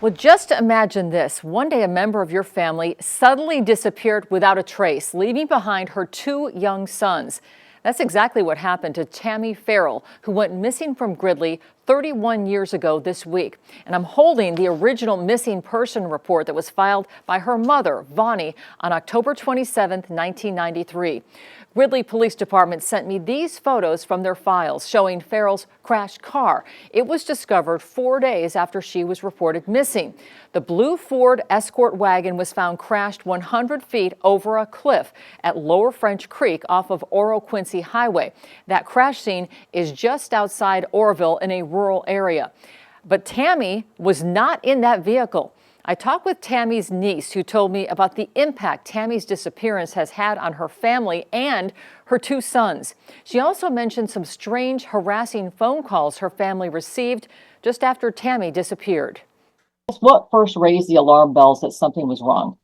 Well, just imagine this. One day, a member of your family suddenly disappeared without a trace, leaving behind her two young sons. That's exactly what happened to Tammy Farrell, who went missing from Gridley 31 years ago this week. And I'm holding the original missing person report that was filed by her mother, Vonnie, on October 27, 1993. Gridley Police Department sent me these photos from their files showing Farrell's crashed car. It was discovered 4 days after she was reported missing. The blue Ford Escort wagon was found crashed 100 feet over a cliff at Lower French Creek off of Oro Quincy Highway. That crash scene is just outside Oroville in a rural area. But Tammy was not in that vehicle. I talked with Tammy's niece, who told me about the impact Tammy's disappearance has had on her family and her two sons. She also mentioned some strange, harassing phone calls her family received just after Tammy disappeared. What first raised the alarm bells that something was wrong?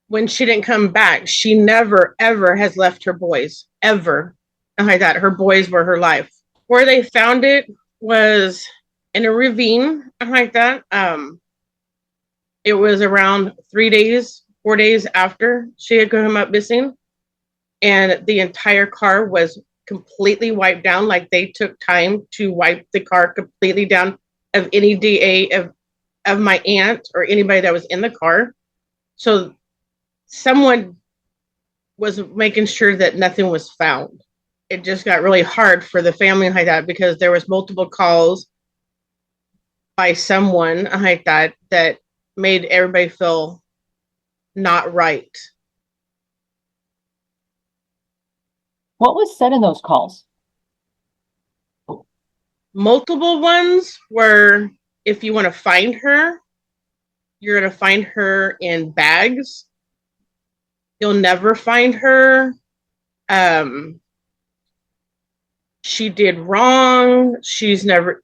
When she didn't come back, she never, ever has left her boys, ever. Like that, her boys were her life. Where they found it was in a ravine, like that. It was around 4 days after she had come up missing, and the entire car was completely wiped down. Like they took time to wipe the car completely down of any DA of my aunt or anybody that was in the car. So someone was making sure that nothing was found. It just got really hard for the family like that because there was multiple calls by someone like that that made everybody feel not right. What was said in those calls? Multiple ones were, if you want to find her, you're going to find her in bags. You'll never find her. She did wrong. She's never,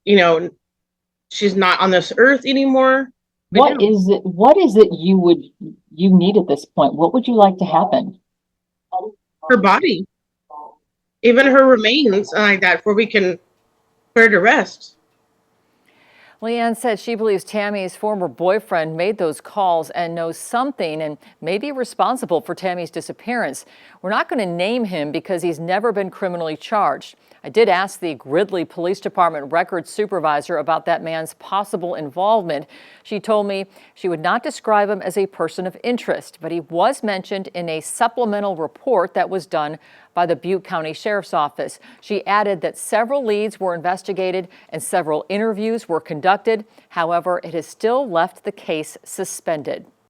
she's not on this earth anymore. What is it you need at this point? What would you like to happen? Her body, even her remains like that, where we can put her to rest. Leanne said she believes Tammy's former boyfriend made those calls and knows something and may be responsible for Tammy's disappearance. We're not going to name him because he's never been criminally charged. I did ask the Gridley Police Department records supervisor about that man's possible involvement. She told me she would not describe him as a person of interest, but he was mentioned in a supplemental report that was done by the Butte County Sheriff's Office. She added that several leads were investigated and several interviews were conducted. However, it has still left the case suspended.